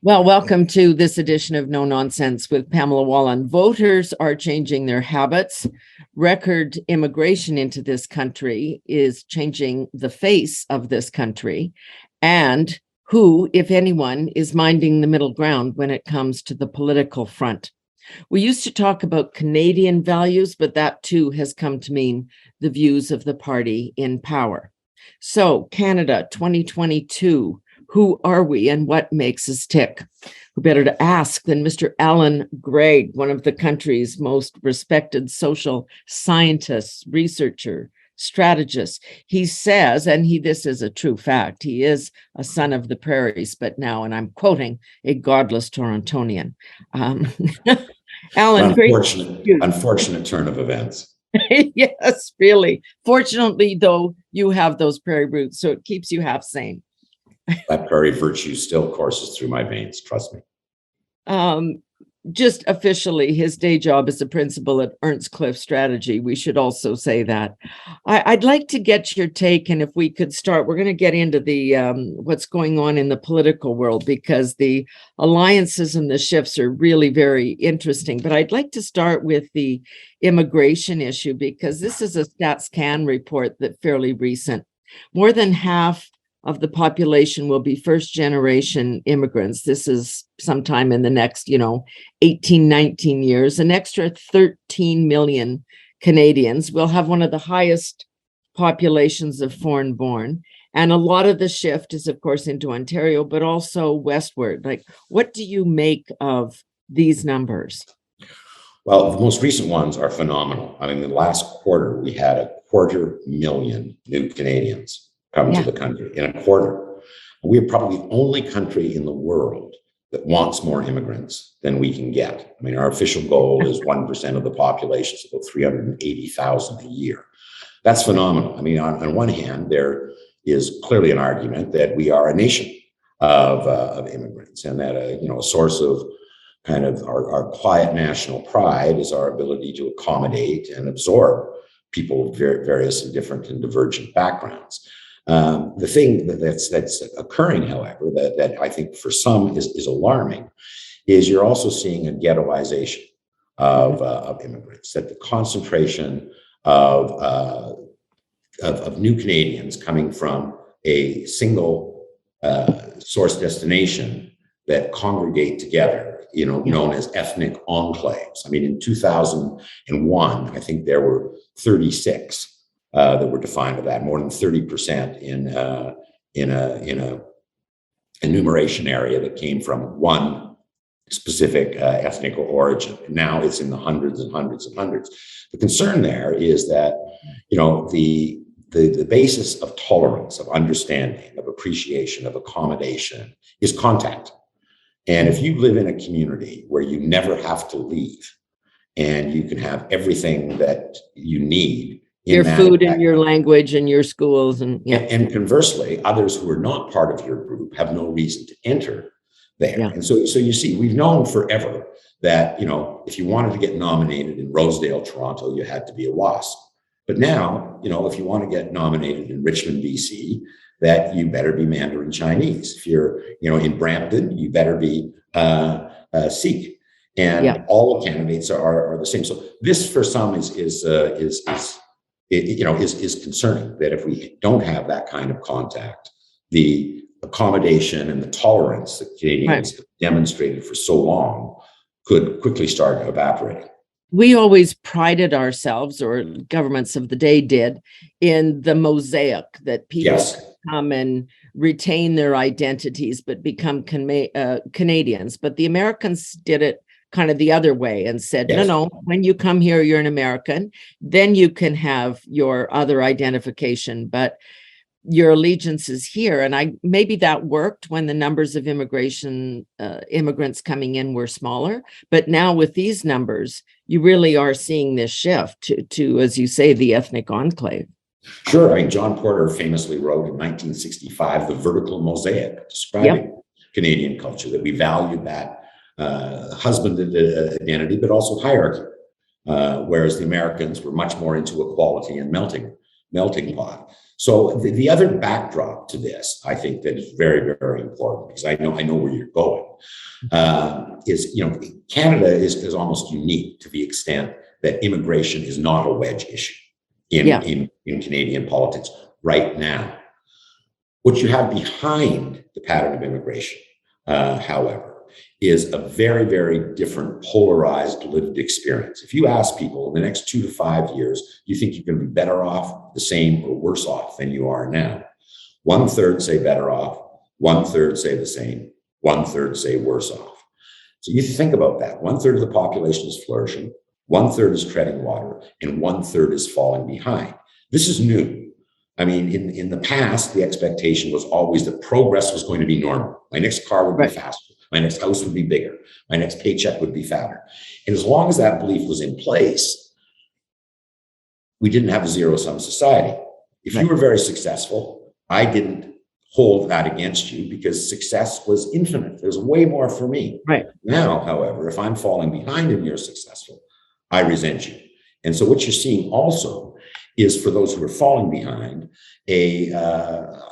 Well, welcome to this edition of No Nonsense with Pamela Wallin. Voters are changing their habits. Record immigration into this country is changing the face of this country. And who, if anyone, is minding the middle ground when it comes to the political front? We used to talk about Canadian values, but that too has come to mean the views of the party in power. So, Canada 2022. Who are we and what makes us tick? Who better to ask than Mr. Allan Gregg, one of the country's most respected social scientists, researcher, strategist. He says, and this is a true fact, he is a son of the prairies, but now, and I'm quoting, a godless Torontonian. Allan, unfortunate turn of events. Yes, really. Fortunately, though, you have those prairie roots, so it keeps you half sane. That prairie virtue still courses through my veins, trust me. Just officially, his day job is a principal at Ernst Cliff Strategy. We should also say that. I'd like to get your take, and if we could start, we're going to get into the what's going on in the political world, because the alliances and the shifts are really very interesting. But I'd like to start with the immigration issue, because this is a StatsCan report that's fairly recent. More than half of the population will be first-generation immigrants. This is sometime in the next, 18, 19 years. An extra 13 million Canadians will have one of the highest populations of foreign-born. And a lot of the shift is, of course, into Ontario, but also westward. Like, what do you make of these numbers? Well, the most recent ones are phenomenal. I mean, the last quarter, we had 250,000 new Canadians come to the country in a quarter. We're probably the only country in the world that wants more immigrants than we can get. I mean, our official goal is 1% of the population, so about 380,000 a year. That's phenomenal. I mean, on one hand, there is clearly an argument that we are a nation of immigrants, and that a source of kind of our quiet national pride is our ability to accommodate and absorb people with various and different and divergent backgrounds. The thing that's occurring, however, that I think for some is alarming, is you're also seeing a ghettoization of immigrants. That the concentration of new Canadians coming from a single source destination that congregate together, known as ethnic enclaves. I mean, in 2001, I think there were 36. That were defined by that, more than 30% in a enumeration area that came from one specific ethnic origin. Now it's in the hundreds and hundreds and hundreds. The concern there is that the basis of tolerance, of understanding, of appreciation, of accommodation is contact. And if you live in a community where you never have to leave, and you can have everything that you need, your food and your language and your schools, and conversely, others who are not part of your group have no reason to enter there. And so you see, we've known forever that if you wanted to get nominated in Rosedale, Toronto, you had to be a WASP. But now, if you want to get nominated in Richmond, BC, that you better be Mandarin Chinese. If you're in Brampton, you better be Sikh. And all the candidates are the same. So this, for some, is concerning, that if we don't have that kind of contact, the accommodation and the tolerance that Canadians have demonstrated for so long could quickly start evaporating. We always prided ourselves, or governments of the day did, in the mosaic, that people come and retain their identities but become Canadians. But the Americans did it kind of the other way and said, no, when you come here, you're an American, then you can have your other identification, but your allegiance is here. And maybe that worked when the numbers of immigrants coming in were smaller, but now with these numbers, you really are seeing this shift to, as you say, the ethnic enclave. Sure. I mean, John Porter famously wrote in 1965, The Vertical Mosaic, describing Canadian culture, that we valued that husbanded identity, but also hierarchy, whereas the Americans were much more into equality and melting melting pot. So the other backdrop to this, I think that is very, very important, because I know where you're going, is, Canada is almost unique to the extent that immigration is not a wedge issue in Canadian politics right now. What you have behind the pattern of immigration, however, is a very, very different polarized lived experience. If you ask people in the next 2 to 5 years, do you think you're going to be better off, the same, or worse off than you are now? 1/3 say better off, 1/3 say the same, 1/3 say worse off. So you think about that. 1/3 of the population is flourishing, 1/3 is treading water, and 1/3 is falling behind. This is new. I mean, in the past, the expectation was always that progress was going to be normal. My next car would be faster. My next house would be bigger. My next paycheck would be fatter. And as long as that belief was in place, we didn't have a zero-sum society. If you were very successful, I didn't hold that against you, because success was infinite. There's way more for me. Right. Now, however, if I'm falling behind and you're successful, I resent you. And so what you're seeing also is, for those who are falling behind, a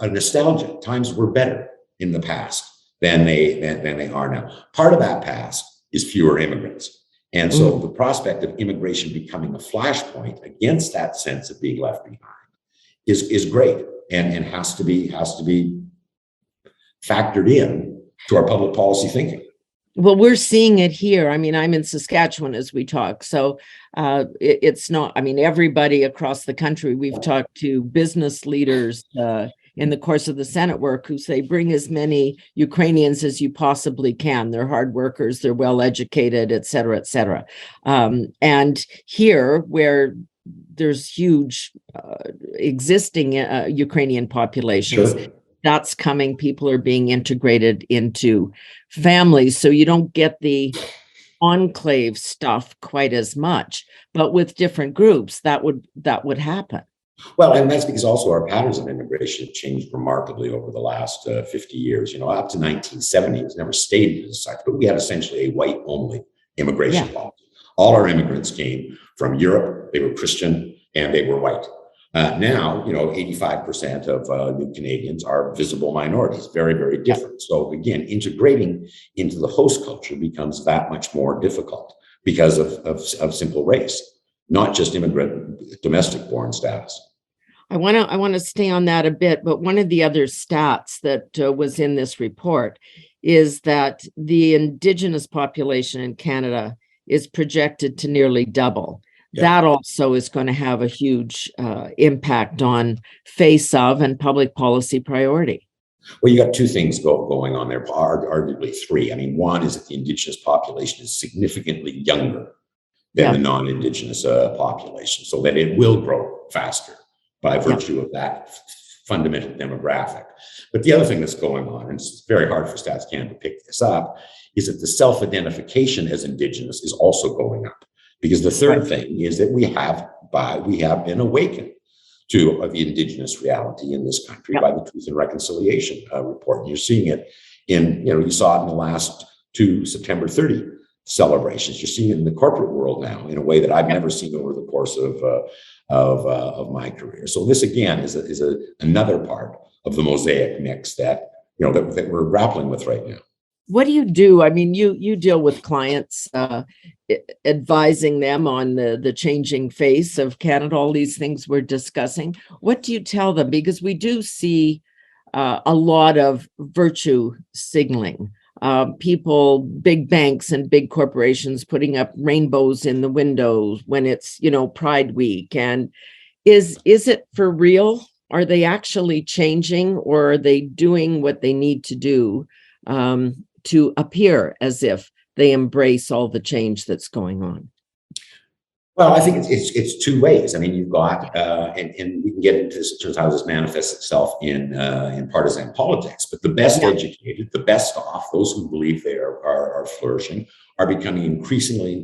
nostalgia. Times were better in the past than they are now. Part of that past is fewer immigrants. And so the prospect of immigration becoming a flashpoint against that sense of being left behind is great, and has to be factored in to our public policy thinking. Well, we're seeing it here. I mean, I'm in Saskatchewan as we talk. So it's not, I mean, everybody across the country, we've talked to business leaders in the course of the Senate work who say, bring as many Ukrainians as you possibly can. They're hard workers, they're well educated, et cetera, et cetera. And here, where there's huge existing Ukrainian populations, Sure. That's coming. People are being integrated into families. So you don't get the enclave stuff quite as much, but with different groups, that would happen. Well, and that's because also our patterns of immigration have changed remarkably over the last 50 years. Up to 1970, it was never stated as such, but we had essentially a white-only immigration policy. All our immigrants came from Europe. They were Christian and they were white. Now, 85% of new Canadians are visible minorities, very, very different. So again, integrating into the host culture becomes that much more difficult because of simple race, not just immigrant domestic born status. I want to stay on that a bit, but one of the other stats that was in this report is that the Indigenous population in Canada is projected to nearly double. That also is going to have a huge impact on face of and public policy priority. Well, you got two things going on there, arguably three. I mean, one is that the Indigenous population is significantly younger than the non-Indigenous population, so that it will grow faster by virtue of that fundamental demographic. But the other thing that's going on, and it's very hard for Stats Canada to pick this up, is that the self-identification as Indigenous is also going up. Because the third thing is that we have been awakened to the Indigenous reality in this country by the Truth and Reconciliation report. And you're seeing it you saw it in the last 2 September 30 celebrations. You're seeing it in the corporate world now in a way that I've never seen over the course of my career. So this again is another part of the mosaic mix that that we're grappling with right now. What do you do? I mean, you deal with clients, advising them on the changing face of Canada, all these things we're discussing. What do you tell them? Because we do see a lot of virtue signaling. People, big banks and big corporations putting up rainbows in the windows when it's, Pride Week. And is it for real? Are they actually changing, or are they doing what they need to do to appear as if they embrace all the change that's going on? Well, I think it's two ways. I mean, you've got, and we can get into this in terms of how this manifests itself in partisan politics. But the best educated, the best off, those who believe they are flourishing, are becoming increasingly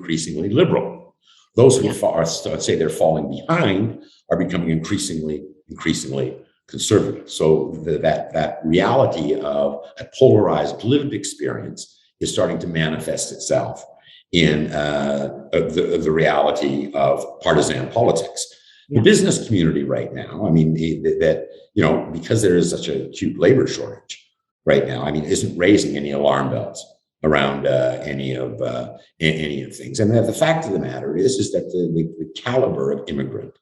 liberal. Those who say they're falling behind are becoming increasingly conservative. So that reality of a polarized lived experience is starting to manifest itself in the reality of partisan politics. The business community right now, I mean, because there is such a acute labor shortage right now, I mean, isn't raising any alarm bells around any of things. And the fact of the matter is that the caliber of immigrant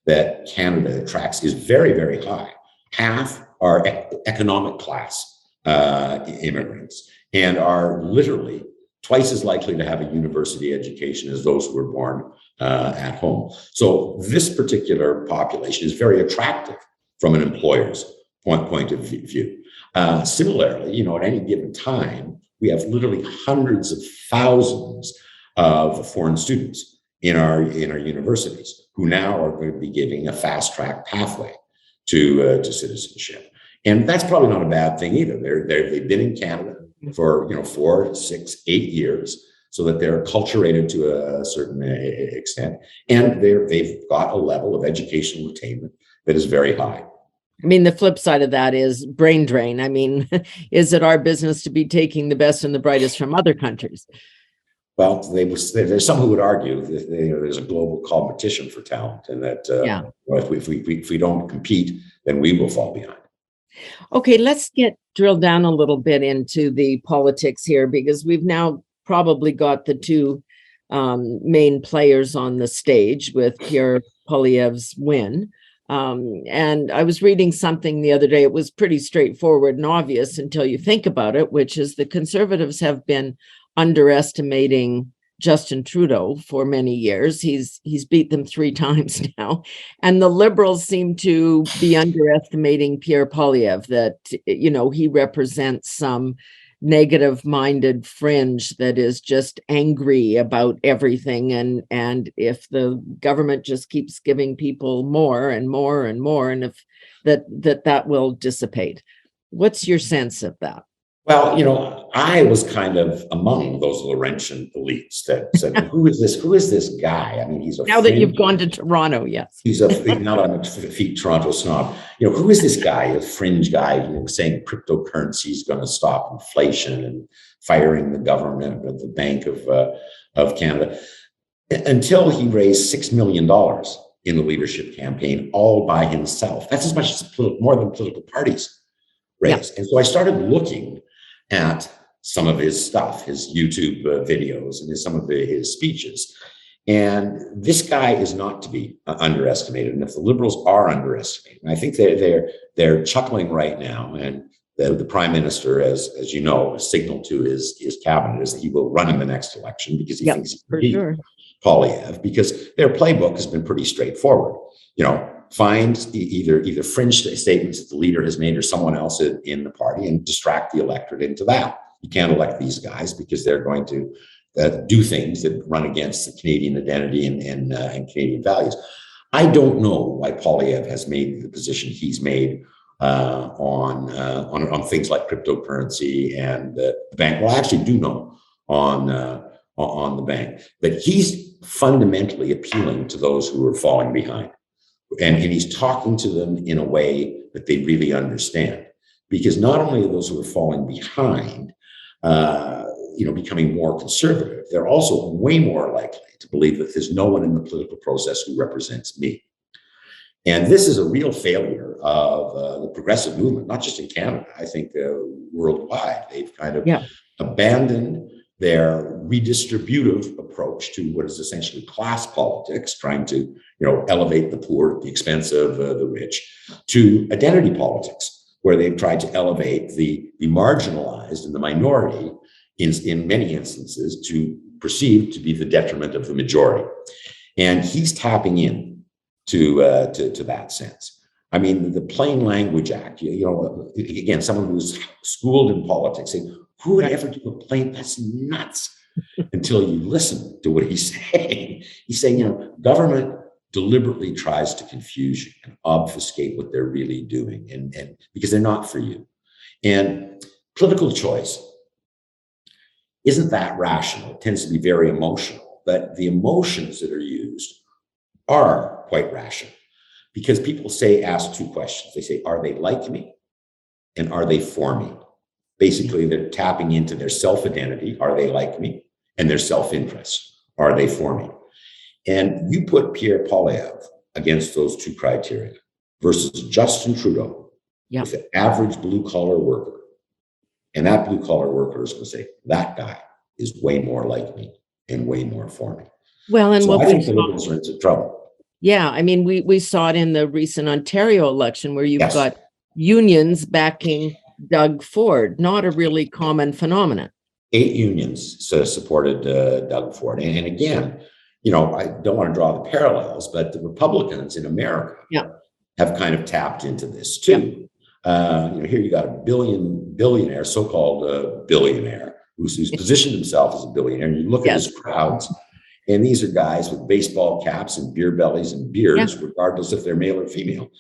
that Canada attracts is very, very high. Half are economic class immigrants and are literally twice as likely to have a university education as those who were born at home. So this particular population is very attractive from an employer's point of view. Similarly, at any given time, we have literally hundreds of thousands of foreign students in our universities who now are going to be giving a fast track pathway to citizenship. And that's probably not a bad thing either. They've been in Canada for 4, 6, 8 years, so that they're acculturated to a certain extent, and they've got a level of educational attainment that is very high. I mean, the flip side of that is brain drain. I mean, is it our business to be taking the best and the brightest from other countries? Well, there's some who would argue that there's a global competition for talent, and that if we don't compete, then we will fall behind. Okay, let's drill down a little bit into the politics here, because we've now probably got the two main players on the stage with Pierre Poilievre's win. And I was reading something the other day. It was pretty straightforward and obvious until you think about it, which is the Conservatives have been underestimating Justin Trudeau for many years. He's beat them 3 times now. And the Liberals seem to be underestimating Pierre Poilievre, that, he represents some negative-minded fringe that is just angry about everything. And if the government just keeps giving people more and more and more, and if that will dissipate. What's your sense of that? Well, I was kind of among those Laurentian elites that said, who is this guy? I mean, he's a now that you've gone to Toronto, yes. Now that I'm a feet Toronto snob, who is this guy, a fringe guy, saying cryptocurrency is going to stop inflation and firing the government of the Bank of Canada, until he raised $6 million in the leadership campaign all by himself. That's as much as more than political parties raised. Yeah. And so I started looking at some of his stuff, his YouTube videos, and some of his speeches. And this guy is not to be underestimated. And if the Liberals are underestimated, I think they're chuckling right now. And the Prime Minister, as you know, signaled to his cabinet is that he will run in the next election because he thinks he can beat Poilievre, because their playbook has been pretty straightforward. Find either fringe statements that the leader has made or someone else in the party and distract the electorate into that. You can't elect these guys because they're going to do things that run against the Canadian identity and Canadian values. I don't know why Poilievre has made the position he's made on things like cryptocurrency and the bank. Well, I actually do know on the bank that he's fundamentally appealing to those who are falling behind. And he's talking to them in a way that they really understand, because not only are those who are falling behind, becoming more conservative, they're also way more likely to believe that there's no one in the political process who represents me. And this is a real failure of the progressive movement, not just in Canada, I think worldwide. They've kind of abandoned their redistributive approach to what is essentially class politics, trying to elevate the poor at the expense of the rich, to identity politics, where they've tried to elevate the marginalized and the minority in many instances to perceived to be the detriment of the majority. And he's tapping in to that sense. I mean, the Plain Language Act, again, someone who's schooled in politics saying, who would ever do a plain? That's nuts. Until you listen to what he's saying. He's saying, government deliberately tries to confuse you and obfuscate what they're really doing, and because they're not for you. And political choice isn't that rational. It tends to be very emotional, but the emotions that are used are quite rational, because people ask 2 questions. They say, are they like me? And are they for me? Basically, they're tapping into their self-identity. Are they like me? And their self-interest. Are they for me? And you put Pierre Poilievre against those two criteria versus Justin Trudeau Yeah. with the average blue collar worker. And that blue collar worker is going to say, that guy is way more like me and way more for me. Well, and So what I we think the saw, Liberals are into trouble. yeah, I mean, we saw it in the recent Ontario election where you've Yes. got unions backing Doug Ford, not a really common phenomenon. 8 unions supported Doug Ford. And again, you know, I don't want to draw the parallels, but the Republicans in America have kind of tapped into this too. You know, here you got a billionaire, so-called billionaire, who's positioned himself as a billionaire. And you look at his crowds, and these are guys with baseball caps and beer bellies and beards, regardless if they're male or female.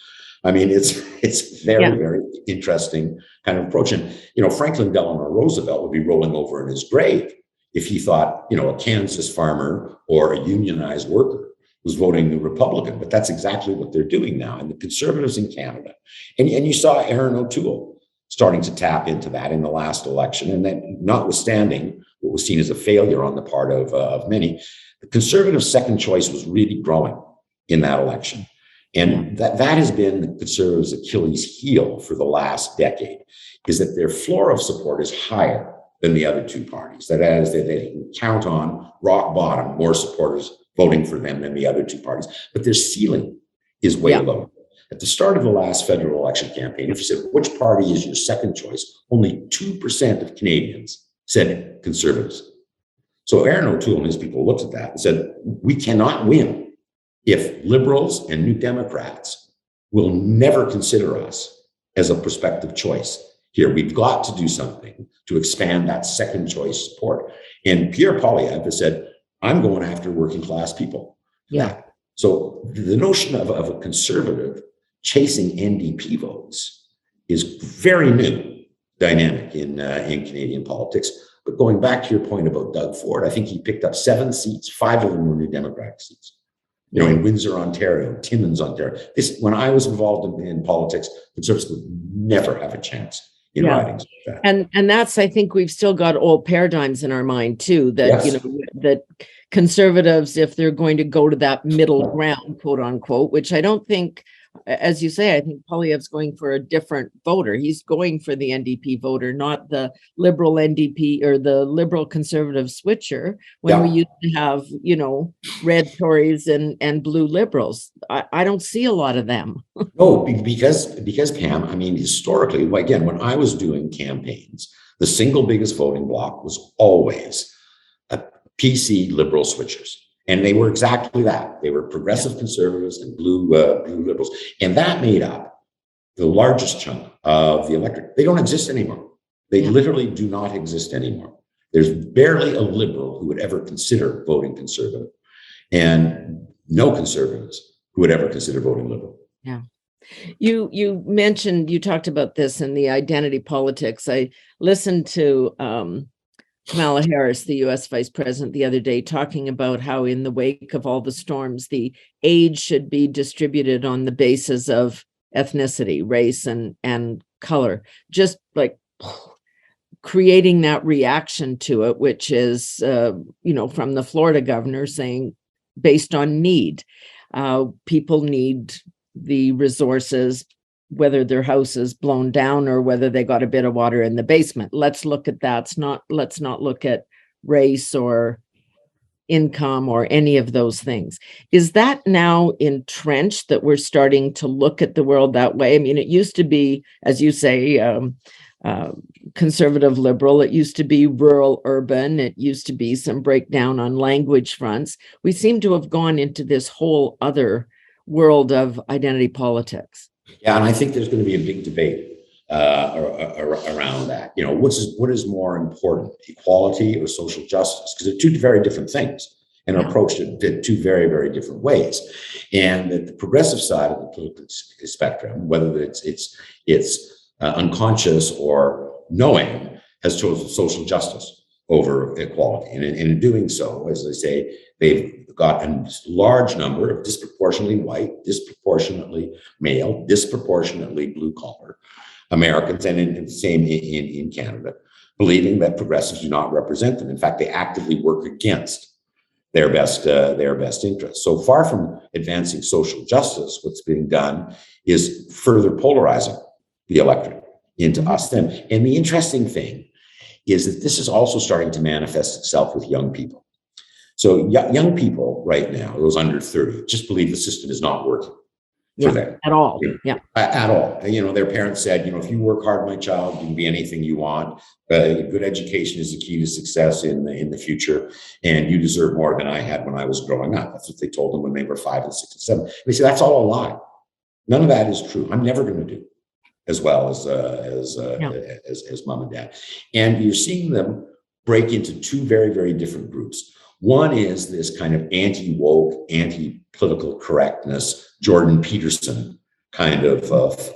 I mean, it's very, very interesting kind of approach. And, you know, Franklin Delano Roosevelt would be rolling over in his grave if he thought, you know, a Kansas farmer or a unionized worker was voting Republican. But that's exactly what they're doing now. And the conservatives in Canada, and you saw Erin O'Toole starting to tap into that in the last election. And then notwithstanding what was seen as a failure on the part of many, the conservative second choice was really growing in that election. And that has been the conservatives' Achilles heel for the last decade, is that their floor of support is higher than the other two parties. That is, they can count on rock bottom more supporters voting for them than the other two parties, but their ceiling is way low. At the start of the last federal election campaign, if you said, which party is your second choice, only 2% of Canadians said conservatives. So Erin O'Toole and his people looked at that and said, we cannot win if Liberals and New Democrats will never consider us as a prospective choice. Here, we've got to do something to expand that second choice support. And Pierre Poilievre has said, I'm going after working class people. So the notion of a conservative chasing NDP votes is very new dynamic in Canadian politics. But going back to your point about Doug Ford, I think he picked up 7 seats, 5 of them were New Democratic seats. You know, in Windsor, Ontario, Timmins, Ontario. When I was involved in politics, conservatives would never have a chance in ridings like that. And that's, I think we've still got old paradigms in our mind too, that, you know, that conservatives, if they're going to go to that middle ground, quote unquote, which I don't think, as you say, I think Poilievre's going for a different voter. He's going for the NDP voter, not the liberal NDP or the liberal conservative switcher, when we used to have, you know, red Tories and blue liberals. I don't see a lot of them. No, because Pam, I mean, historically, again, when I was doing campaigns, the single biggest voting bloc was always PC liberal switchers. And they were exactly that. They were progressive conservatives and blue liberals. And that made up the largest chunk of the electorate. They don't exist anymore. They literally do not exist anymore. There's barely a liberal who would ever consider voting conservative, and no conservatives who would ever consider voting liberal. Yeah. You mentioned, you talked about this in the identity politics. I listened to Kamala Harris, the US Vice President, the other day, talking about how in the wake of all the storms, the aid should be distributed on the basis of ethnicity, race, and color, just like creating that reaction to it, which is, you know, from the Florida governor saying, based on need, people need the resources, whether their house is blown down or whether they got a bit of water in the basement. Let's look at that. Let's not look at race or income or any of those things. Is that now entrenched, that we're starting to look at the world that way? I mean, it used to be, as you say, conservative liberal. It used to be rural urban. It used to be some breakdown on language fronts. We seem to have gone into this whole other world of identity politics. Yeah, and I think there's going to be a big debate around that. You know, what is more important, equality or social justice? Because they're two very different things and are approached in two very, very different ways. And the progressive side of the political spectrum, whether it's unconscious or knowing, has chosen social justice over equality. And in doing so, as I say, they've got a large number of disproportionately white, disproportionately male, disproportionately blue collar Americans, and in the same in Canada, believing that progressives do not represent them. In fact, they actively work against their best interests. So far from advancing social justice, what's being done is further polarizing the electorate into us, them. And the interesting thing is that this is also starting to manifest itself with young people. So young people right now, those under 30, just believe the system is not working for them. At all. At all. Their parents said, if you work hard, my child, you can be anything you want. Good education is the key to success in the future. And you deserve more than I had when I was growing up. That's what they told them when they were 5 and 6 and 7. They say, that's all a lie. None of that is true. I'm never going to do as well as mom and dad. And you're seeing them break into two very, very different groups. One is this kind of anti-woke, anti-political correctness, Jordan Peterson kind of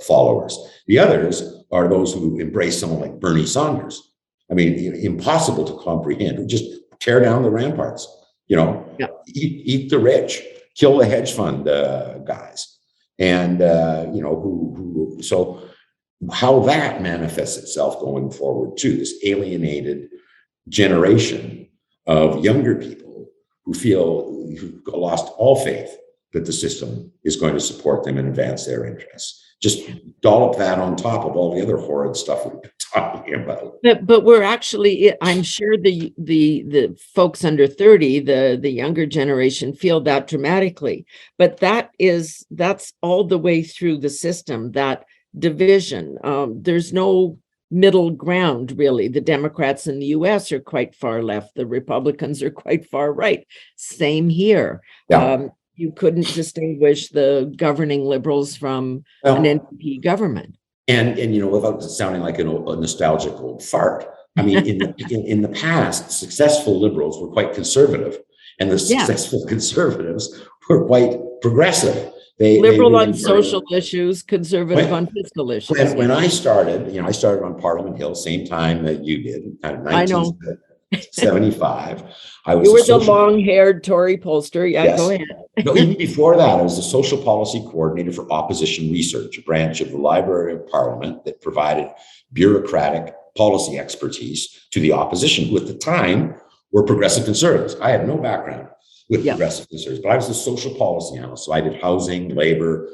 followers. The others are those who embrace someone like Bernie Sanders. I mean, impossible to comprehend. Who just tear down the ramparts, eat the rich, kill the hedge fund guys. And, so how that manifests itself going forward too, this alienated generation of younger people who've lost all faith that the system is going to support them and advance their interests. Just dollop that on top of all the other horrid stuff we've been talking about. But we're actually, I'm sure the folks under 30, the younger generation, feel that dramatically. But that's all the way through the system, that division. There's no middle ground, really. The Democrats in the US are quite far left. The Republicans are quite far right. Same here. Yeah. You couldn't distinguish the governing liberals from an NDP government. And without sounding like a nostalgic old fart, I mean, in the past, successful liberals were quite conservative, and the successful conservatives were quite progressive. Liberal on social issues, conservative on fiscal issues. When I started, I started on Parliament Hill, same time that you did, kind of 1975. You were the long-haired Tory pollster. Yeah, go ahead. No, even before that, I was the social policy coordinator for opposition research, a branch of the Library of Parliament that provided bureaucratic policy expertise to the opposition, who at the time were progressive conservatives. I had no background with progressive conservatives, but I was the social policy analyst. So I did housing, labor,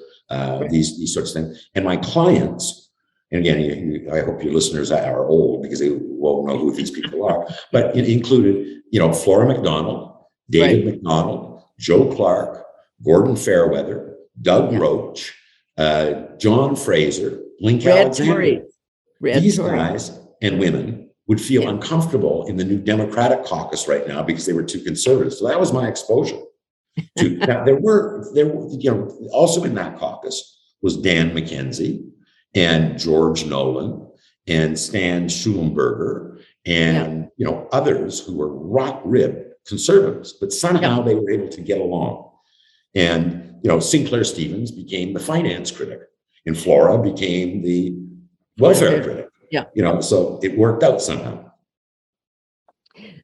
these sorts of things. And my clients, and again, I hope your listeners are old because they won't know who these people are, but it included, Flora MacDonald, David McDonald, Joe Clark, Gordon Fairweather, Doug Roach, John Fraser, Link Alexander. These guys and women would feel uncomfortable in the new Democratic caucus right now because they were too conservative. So that was my exposure to. Now there were also in that caucus was Dan McKenzie and George Nolan and Stan Schulenberger and others who were rock-ribbed conservatives, but somehow they were able to get along. And Sinclair Stevens became the finance critic, and Flora became the welfare critic. So it worked out somehow.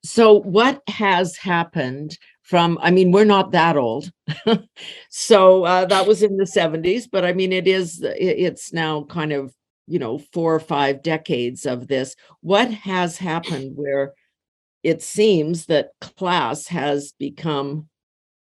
So what has happened from, we're not that old. So that was in the 70s, but it's now kind of, 4 or 5 decades of this. What has happened where it seems that class has become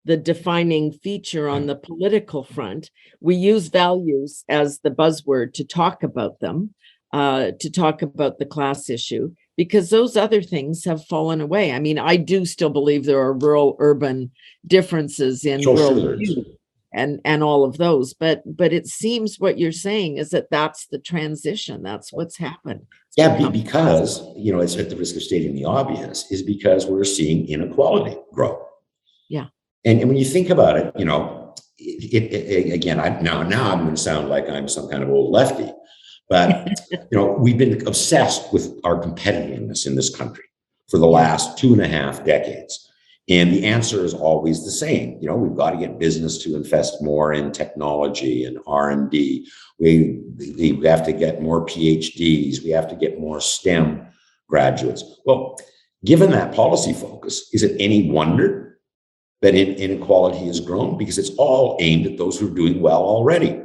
the defining feature on the political front? We use values as the buzzword to talk about them. To talk about the class issue, because those other things have fallen away. I do still believe there are rural-urban differences in worldview and all of those, but it seems what you're saying is that's the transition. That's what's happened. Because, it's at the risk of stating the obvious, is because we're seeing inequality grow. Yeah. And when you think about it, again, now I'm going to sound like I'm some kind of old lefty. But, we've been obsessed with our competitiveness in this country for the last 2.5 decades. And the answer is always the same. We've got to get business to invest more in technology and R&D. We have to get more PhDs. We have to get more STEM graduates. Well, given that policy focus, is it any wonder that inequality has grown? Because it's all aimed at those who are doing well already.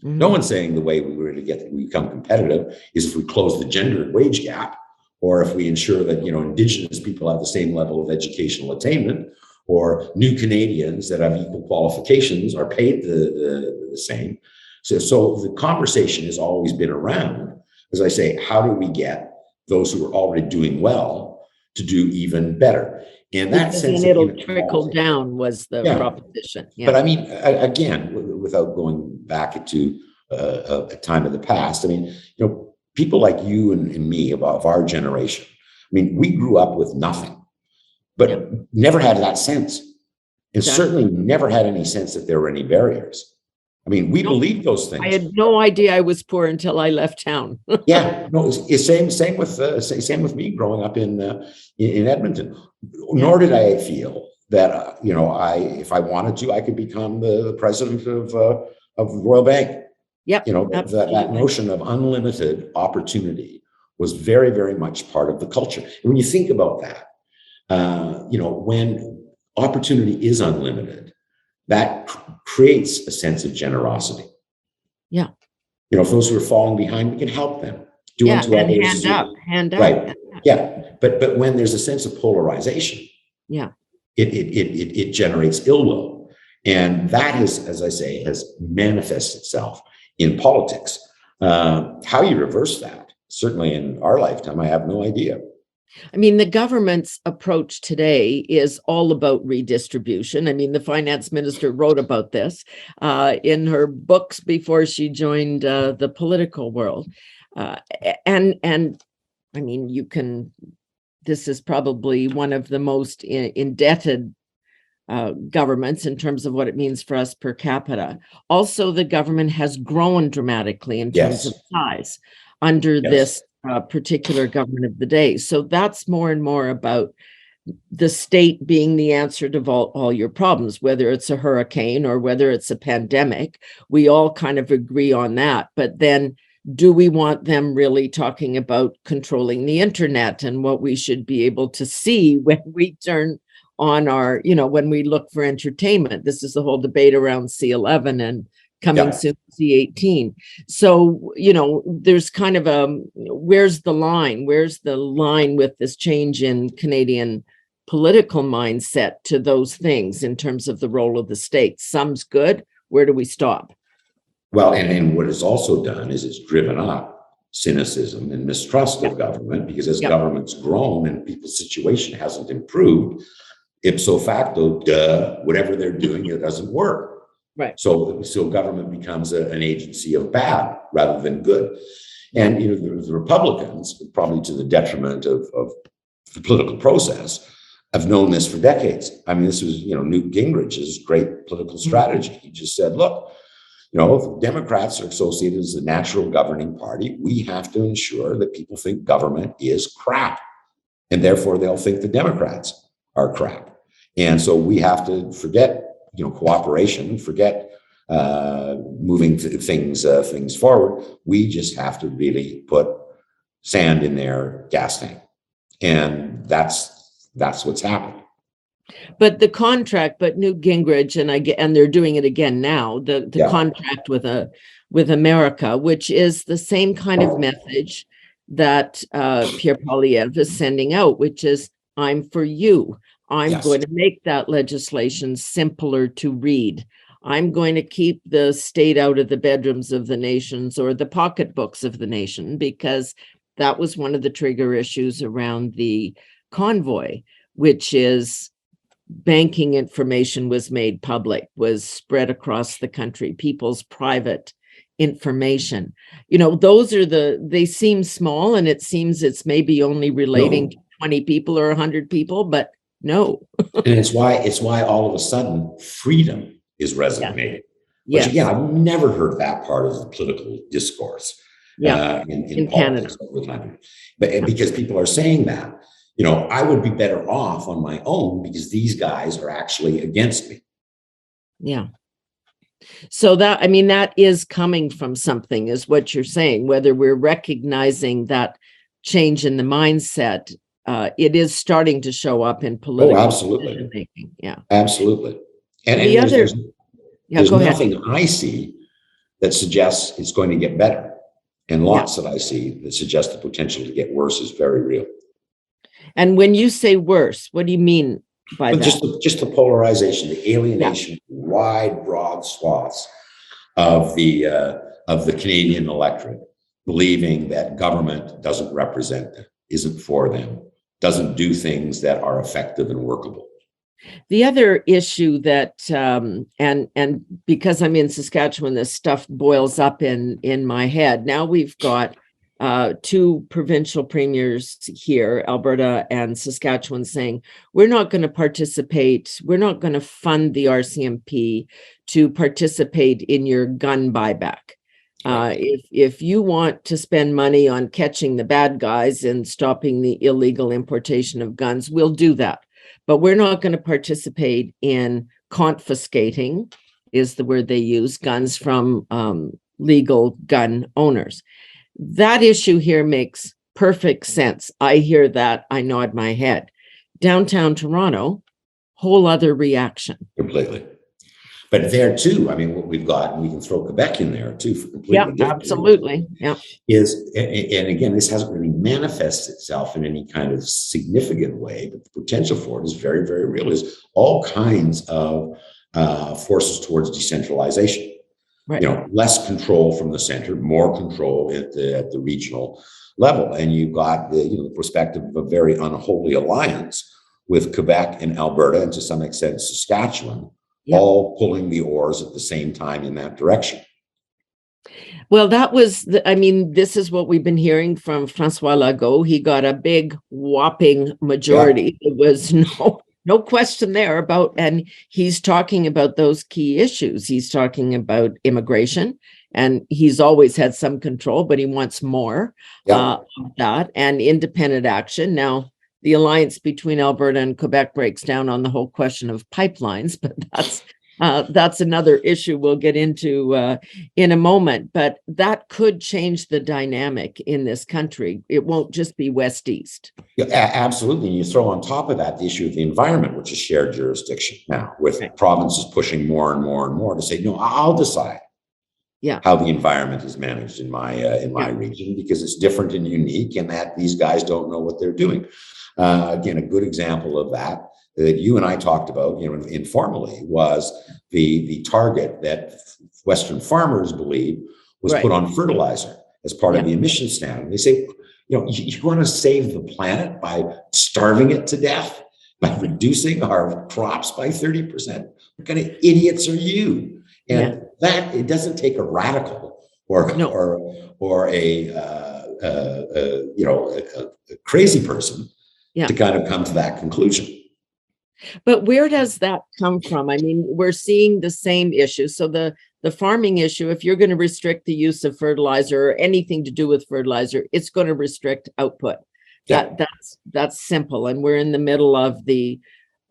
No one's saying the way we become competitive is if we close the gender wage gap, or if we ensure that Indigenous people have the same level of educational attainment, or new Canadians that have equal qualifications are paid the same. So the conversation has always been around, as I say, how do we get those who are already doing well to do even better? And that Because sense then of it'll trickle inequality. down was the Yeah. proposition. Yeah. But I mean, again, without going back to a time of the past, I mean, people like you and me of our generation, I mean, we grew up with nothing, but never had that sense. And certainly never had any sense that there were any barriers. I mean, we believed those things. I had no idea I was poor until I left town. Yeah, no, it's same with me growing up in Edmonton. Nor did I feel that if I wanted to, I could become the president of Royal Bank. Yep. That notion of unlimited opportunity was very, very much part of the culture. And when you think about that, when opportunity is unlimited, that creates a sense of generosity. Yeah. For those who are falling behind, we can help them. Do unto and others. hand up. Right. Yeah. But when there's a sense of polarization, it generates ill will. And that is, as I say, has manifested itself in politics. How you reverse that, certainly in our lifetime, I have no idea. I mean, the government's approach today is all about redistribution. I mean, the finance minister wrote about this in her books before she joined the political world. And I mean, this is probably one of the most indebted governments in terms of what it means for us per capita. Also, the government has grown dramatically in terms of size under this particular government of the day. So that's more and more about the state being the answer to all your problems, whether it's a hurricane or whether it's a pandemic. We all kind of agree on that. But then do we want them really talking about controlling the internet and what we should be able to see when we turn on our, when we look for entertainment? This is the whole debate around C11 and coming soon C18. So, there's kind of where's the line? Where's the line with this change in Canadian political mindset to those things in terms of the role of the state? Some's good. Where do we stop? Well, and what it's also done is it's driven up cynicism and mistrust of government, because as government's grown and people's situation hasn't improved, ipso facto, whatever they're doing, it doesn't work. Right. So government becomes an agency of bad rather than good. And the Republicans, probably to the detriment of the political process, have known this for decades. I mean, this was Newt Gingrich's great political strategy. He just said, look, if Democrats are associated as the natural governing party, we have to ensure that people think government is crap, and therefore they'll think the Democrats are crap. And so we have to forget cooperation, forget moving things forward. We just have to really put sand in their gas tank, and that's what's happened. But the contract, Newt Gingrich and they're doing it again now. The contract with America, which is the same kind of message that Pierre Poilievre is sending out, which is I'm for you. I'm going to make that legislation simpler to read. I'm going to keep the state out of the bedrooms of the nations or the pocketbooks of the nation, because that was one of the trigger issues around the convoy, which is banking information was made public, was spread across the country, people's private information. Those are they seem small, and it seems it's maybe only relating to 20 people or 100 people, but no. And it's why all of a sudden freedom is resonating. Which again, I've never heard that part of the political discourse in politics over time. But because people are saying that, I would be better off on my own because these guys are actually against me. Yeah. So that is coming from something, is what you're saying, whether we're recognizing that change in the mindset. It is starting to show up in political decision making. Yeah, absolutely. And there's nothing I see that suggests it's going to get better, and lots that I see that suggest the potential to get worse is very real. And when you say worse, what do you mean by But that. just the polarization, the alienation, wide, broad swaths of the Canadian electorate, believing that government doesn't represent them, isn't for them, doesn't do things that are effective and workable. The other issue that, and because I'm in Saskatchewan, this stuff boils up in my head. Now we've got two provincial premiers here, Alberta and Saskatchewan, saying we're not going to participate, we're not going to fund the RCMP to participate in your gun buyback. If you want to spend money on catching the bad guys and stopping the illegal importation of guns, we'll do that. But we're not going to participate in confiscating, is the word they use, guns from legal gun owners. That issue here makes perfect sense. I hear that, I nod my head. Downtown Toronto, whole other reaction. Completely. But there too, I mean, what we've got, and we can throw Quebec in there too for completely Yeah, different absolutely. Yeah. Is, and again, this hasn't really manifested itself in any kind of significant way, but the potential for it is very, very real. Is all kinds of forces towards decentralization. Right. You know, less control from the center, more control at the regional level, and you've got the perspective of a very unholy alliance with Quebec and Alberta, and to some extent Saskatchewan, all pulling the oars at the same time in that direction. Well, that was, I mean, this is what we've been hearing from Francois Legault. He got a big whopping majority. There was no question there about, and he's talking about those key issues. He's talking about immigration, and he's always had some control, but he wants more of that, and independent action. Now, the alliance between Alberta and Quebec breaks down on the whole question of pipelines, but that's another issue we'll get into in a moment. But that could change the dynamic in this country. It won't just be West-East. Yeah, absolutely. And you throw on top of that the issue of the environment, which is shared jurisdiction now, with provinces pushing more and more and more to say, no, I'll decide how the environment is managed in my region, because it's different and unique, and that these guys don't know what they're doing. Again, a good example of that you and I talked about, informally, was the target that Western farmers believe was put on fertilizer as part of the emission standard. They say, you want to save the planet by starving it to death, by reducing our crops by 30%. What kind of idiots are you? And that, it doesn't take a radical or a crazy person to kind of come to that conclusion. But where does that come from? I mean, we're seeing the same issue. So the farming issue, if you're going to restrict the use of fertilizer or anything to do with fertilizer, it's going to restrict output. That's simple. And we're in the middle of the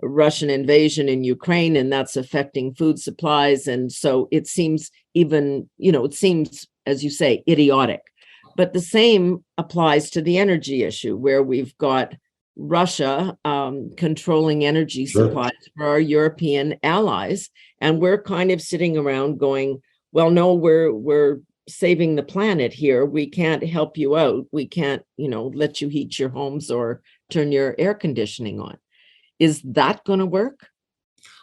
Russian invasion in Ukraine, and that's affecting food supplies. And so it seems it seems, as you say, idiotic. But the same applies to the energy issue, where we've got Russia controlling energy supplies for our European allies, and we're kind of sitting around going, well, no, we're saving the planet here. We can't help you out. We can't, let you heat your homes or turn your air conditioning on. Is that going to work?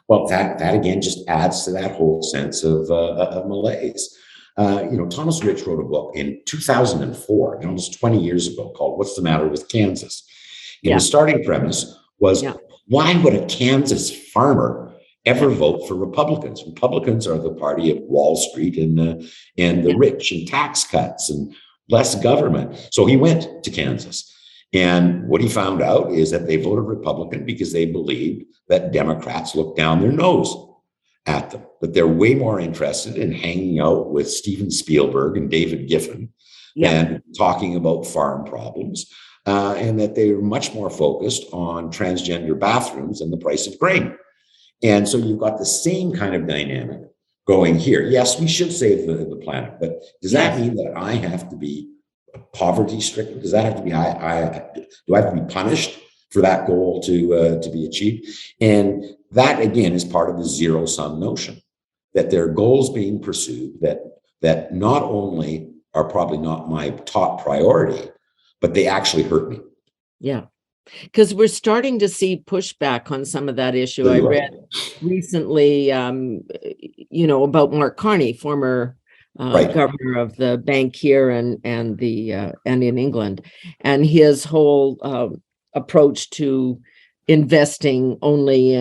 Well, that again just adds to that whole sense of malaise. Thomas Rich wrote a book in 2004, almost 20 years ago, called "What's the Matter with Kansas?" And the starting premise was, why would a Kansas farmer ever vote for Republicans? Republicans are the party of Wall Street and the rich and tax cuts and less government. So he went to Kansas. And what he found out is that they voted Republican because they believed that Democrats looked down their nose at them, that they're way more interested in hanging out with Steven Spielberg and David Giffen than talking about farm problems. And that they were much more focused on transgender bathrooms and the price of grain. And so you've got the same kind of dynamic going here. Yes, we should save the planet, but does that mean that I have to be poverty stricken? Does that have to be, do I have to be punished for that goal to be achieved? And that, again, is part of the zero-sum notion, that there are goals being pursued that not only are probably not my top priority, but they actually hurt me. Yeah. Because we're starting to see pushback on some of that issue. So I you are. read recently, about Mark Carney, former Right. governor of the bank here and in England, and his whole approach to investing only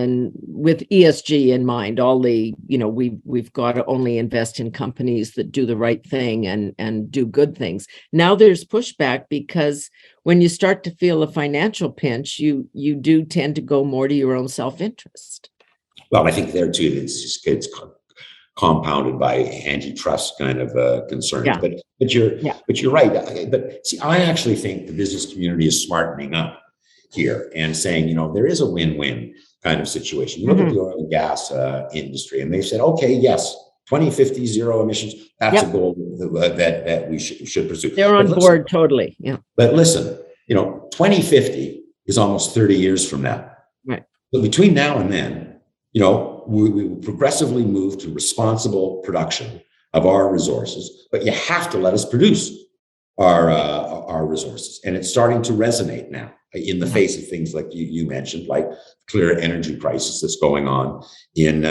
with ESG in mind. All the, we've got to only invest in companies that do the right thing and do good things. Now there's pushback because when you start to feel a financial pinch, you do tend to go more to your own self-interest. Well, I think there too, it's compounded by antitrust kind of concerns. Yeah. But you're right. But see, I actually think the business community is smartening up here and saying, there is a win-win kind of situation. You look at the oil and gas industry, and they've said, okay, yes, 2050 zero emissions. That's a goal that we should pursue. They're on board totally. Yeah. But listen, 2050 is almost 30 years from now. Right. But between now and then, we will progressively move to responsible production of our resources. But you have to let us produce our resources, and it's starting to resonate now in the face of things like you mentioned, like clear energy crisis that's going on in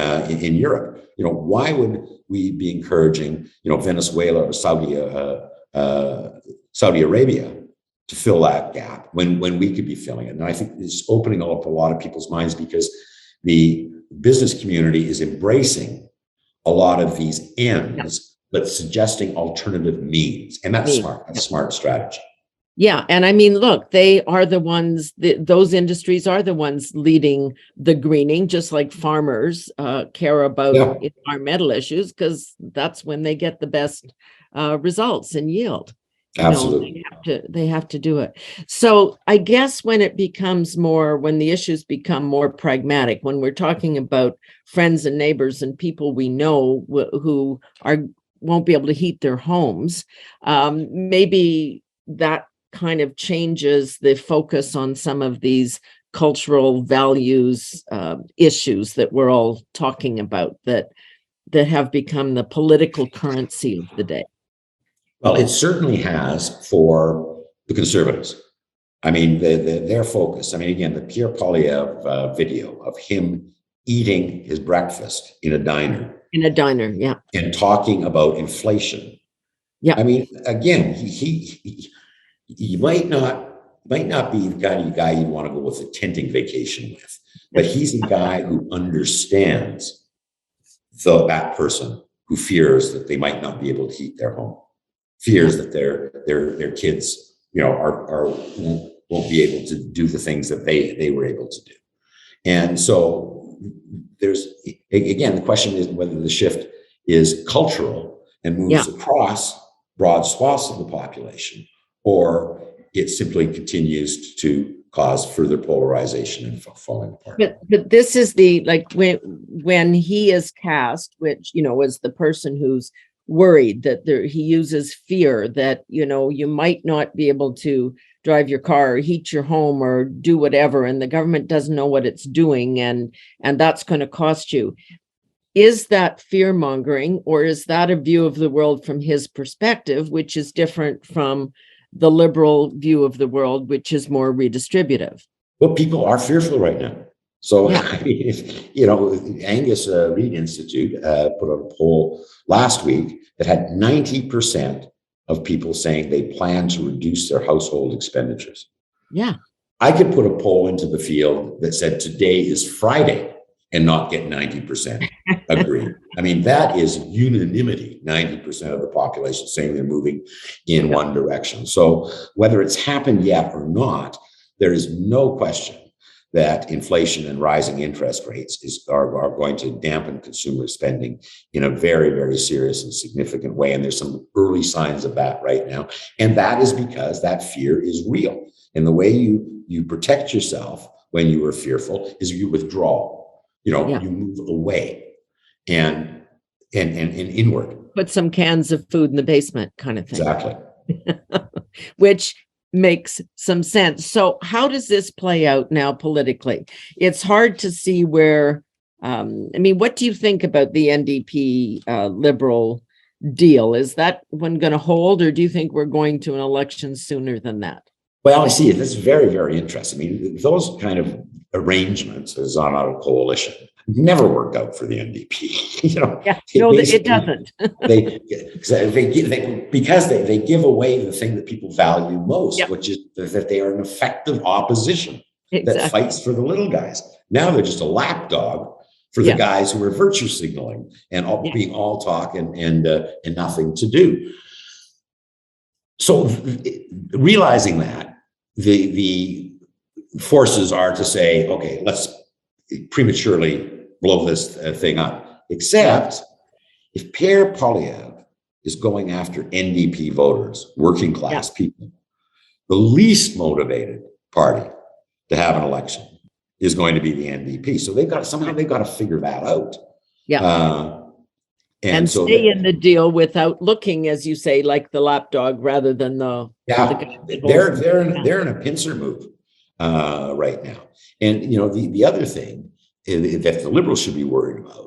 Europe. Why would we be encouraging Venezuela or Saudi Arabia to fill that gap when we could be filling it? And I think it's opening up a lot of people's minds because the business community is embracing a lot of these ends, but suggesting alternative means, and that's smart. That's smart strategy. Yeah. And I mean, look, they are the ones, those industries are the ones leading the greening, just like farmers care about environmental issues, because that's when they get the best results and yield. Absolutely. They have to do it. So I guess when the issues become more pragmatic, when we're talking about friends and neighbors and people we know who won't be able to heat their homes, maybe that kind of changes the focus on some of these cultural values issues that we're all talking about that have become the political currency of the day. Well, it certainly has for the conservatives. I mean, their focus. I mean, again, the Pierre Poilievre video of him eating his breakfast in a diner. Yeah. And talking about inflation. Yeah. I mean, again, he might not be the guy you want to go with a tenting vacation with, but he's a guy who understands that person who fears that they might not be able to heat their home, fears that their kids, won't be able to do the things that they were able to do. And so there's, again, the question is whether the shift is cultural and moves across broad swaths of the population, or it simply continues to cause further polarization and falling apart. But this is when he is cast, which, was the person who's worried that he uses fear that, you might not be able to drive your car or heat your home or do whatever, and the government doesn't know what it's doing, and that's going to cost you. Is that fear mongering, or is that a view of the world from his perspective, which is different from the liberal view of the world, which is more redistributive? Well, people are fearful right now. So, I mean, Angus Reid Institute put out a poll last week that had 90% of people saying they plan to reduce their household expenditures. Yeah. I could put a poll into the field that said today is Friday and not get 90% agree. I mean, that is unanimity, 90% of the population saying they're moving in one direction. So whether it's happened yet or not, there is no question that inflation and rising interest rates are going to dampen consumer spending in a very, very serious and significant way. And there's some early signs of that right now. And that is because that fear is real. And the way you protect yourself when you are fearful is you withdraw. You move away and inward. Put some cans of food in the basement kind of thing. Exactly. Which makes some sense. So how does this play out now politically? It's hard to see where, what do you think about the NDP Liberal deal? Is that one going to hold, or do you think we're going to an election sooner than that? Well, I see. This is very, very interesting. I mean, those kind of arrangements as on a coalition never worked out for the NDP. Yeah, no, it doesn't. because they give away the thing that people value most, Yep. which is that they are an effective opposition Exactly. that fights for the little guys. Now they're just a lapdog for the guys who are virtue signaling and being all talk and nothing to do. So realizing that, the forces are to say, okay, let's prematurely blow this thing up. Except if Pierre Poilievre is going after NDP voters, working class people, the least motivated party to have an election is going to be the NDP. So they've got to figure that out. Yeah. And so stay in the deal without looking, as you say, like the lapdog rather than the they're in a pincer move right now. And the other thing that the Liberals should be worried about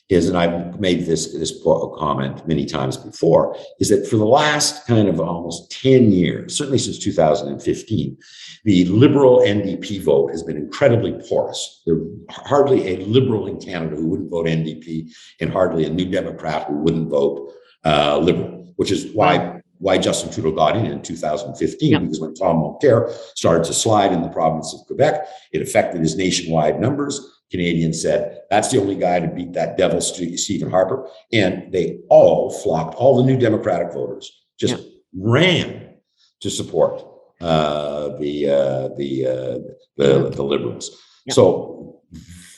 is, and I've made this comment many times before, is that for the last kind of almost 10 years, certainly since 2015, the Liberal NDP vote has been incredibly porous. There's hardly a Liberal in Canada who wouldn't vote NDP, and hardly a New Democrat who wouldn't vote Liberal, which is why Justin Trudeau got in 2015, because when Tom Mulcair started to slide in the province of Quebec, it affected his nationwide numbers. Canadians said, that's the only guy to beat that devil, Stephen Harper. And they all flocked, all the New Democratic voters just ran to support the Liberals. Yeah. So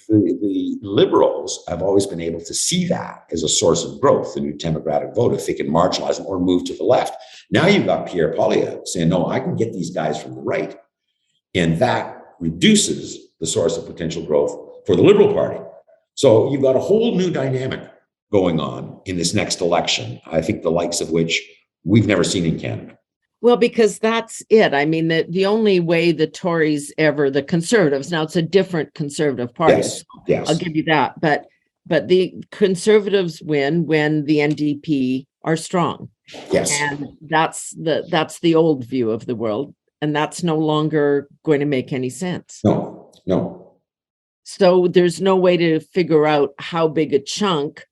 the Liberals have always been able to see that as a source of growth, the New Democratic vote, if they can marginalize them or move to the left. Now you've got Pierre Poilievre saying, no, I can get these guys from the right. And that reduces the source of potential growth for the Liberal Party. So you've got a whole new dynamic going on in this next election, I think the likes of which we've never seen in Canada. Well, because that's it. I mean, the only way the Tories ever, the Conservatives, now it's a different Conservative party. Yes. I'll give you that. But the Conservatives win when the NDP are strong. Yes. And that's the old view of the world. And that's no longer going to make any sense. No. So there's no way to figure out how big a chunk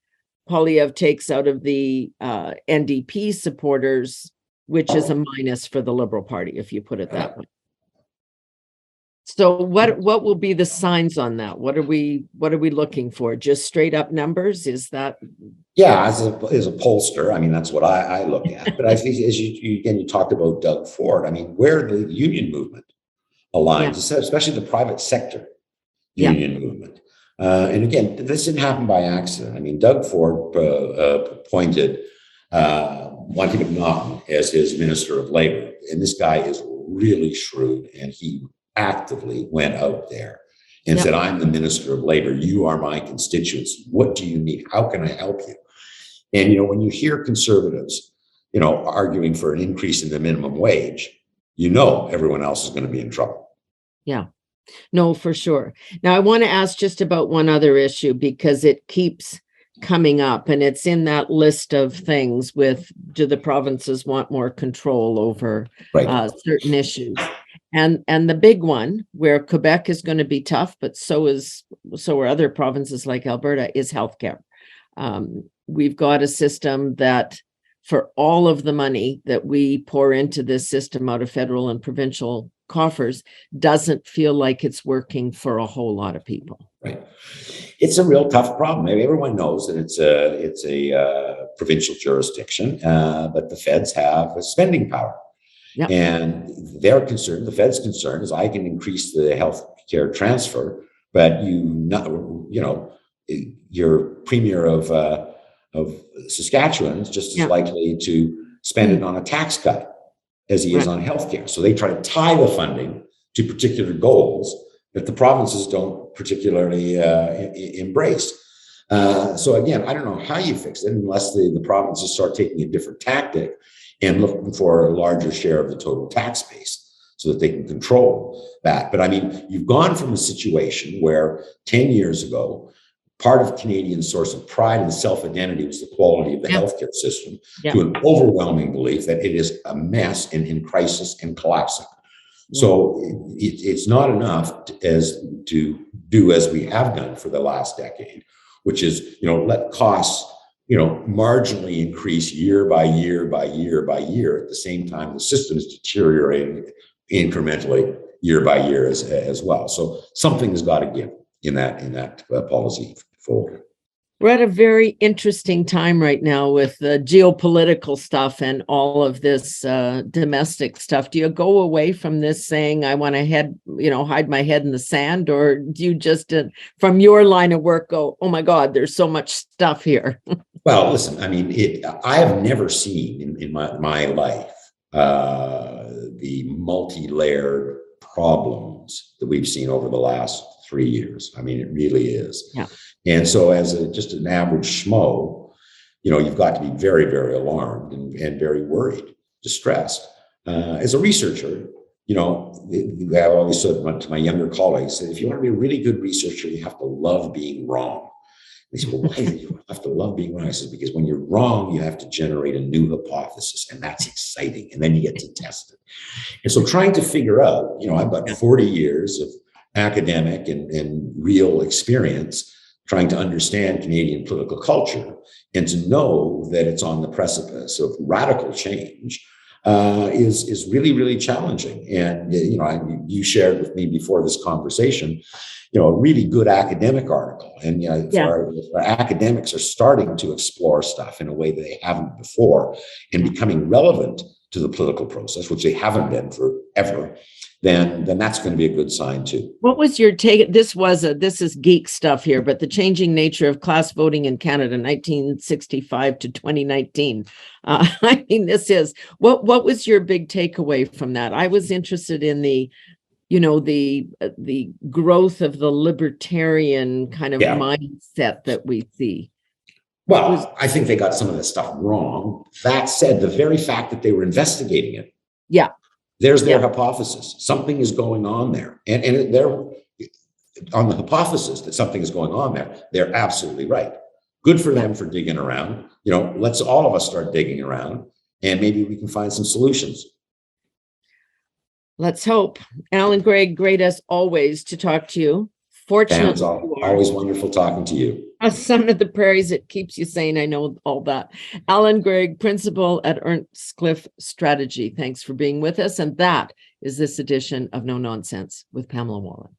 Poilievre takes out of the NDP supporters, which is a minus for the Liberal Party, if you put it that way. So what will be the signs on that? What are we looking for? Just straight up numbers? Is that? Yeah, as a pollster, I mean, that's what I look at. But I think as you talked about Doug Ford, I mean, where the union movement aligns, especially the private sector union movement. And again, this didn't happen by accident. I mean, Doug Ford appointed Monty McNaughton as his Minister of Labor. And this guy is really shrewd, and he actively went out there and said, I'm the Minister of Labor. You are my constituents. What do you need? How can I help you? And, when you hear Conservatives, arguing for an increase in the minimum wage, everyone else is going to be in trouble. Yeah. No, for sure. Now, I want to ask just about one other issue, because it keeps coming up, and it's in that list of things with, do the provinces want more control over certain issues? And the big one, where Quebec is going to be tough, but so are other provinces like Alberta, is healthcare. We've got a system that, for all of the money that we pour into this system out of federal and provincial coffers, doesn't feel like it's working for a whole lot of people. Right. It's a real tough problem. I mean, everyone knows that it's a provincial jurisdiction, but the feds have a spending power. Yep. And they're concerned, the Fed's concern is, I can increase the health care transfer, but your premier of Saskatchewan is just as likely to spend it on a tax cut as he is on healthcare. So they try to tie the funding to particular goals that the provinces don't particularly embrace. So again, I don't know how you fix it unless the provinces start taking a different tactic and looking for a larger share of the total tax base so that they can control that. But I mean, you've gone from a situation where 10 years ago, part of Canadians' source of pride and self-identity was the quality of the healthcare system, to an overwhelming belief that it is a mess and in crisis and collapsing. So it's not enough to do as we have done for the last decade, which is, let costs, marginally increase year by year by year by year. At the same time, the system is deteriorating incrementally year by year as well. So something has got to give in that policy folder. We're at a very interesting time right now with the geopolitical stuff and all of this domestic stuff. Do you go away from this saying, I want to hide my head in the sand? Or do you just, from your line of work, go, oh my God, there's so much stuff here? Well, listen, I mean, I have never seen in my life the multi-layered problems that we've seen over the last 3 years. I mean, it really is. Yeah. And so as just an average schmo, you've got to be very, very alarmed and very worried, distressed. As a researcher, I always said to my younger colleagues, if you want to be a really good researcher, you have to love being wrong. They said, well, why do you have to love being wrong? I said, because when you're wrong, you have to generate a new hypothesis, and that's exciting. And then you get to test it. And so trying to figure out, I've got 40 years of academic and real experience trying to understand Canadian political culture and to know that it's on the precipice of radical change is really, really challenging. And, you shared with me before this conversation, a really good academic article. And, our academics are starting to explore stuff in a way that they haven't before and becoming relevant to the political process, which they haven't been forever, then that's going to be a good sign too. What was your take? This is geek stuff here, but the changing nature of class voting in Canada, 1965 to 2019. I mean, this is what was your big takeaway from that? I was interested in the growth of the libertarian kind of mindset that we see. Well, I think they got some of this stuff wrong. That said, the very fact that they were investigating it. Yeah. There's their hypothesis. Something is going on there. And they're on the hypothesis that something is going on there. They're absolutely right. Good for them for digging around. Let's all of us start digging around and maybe we can find some solutions. Let's hope. Allan Gregg, great as always to talk to you. Fortunately, it's always wonderful talking to you. A son of the prairies, it keeps you sane. I know all that. Allan Gregg, principal at Earnscliffe Strategy. Thanks for being with us. And that is this edition of No Nonsense with Pamela Wallin.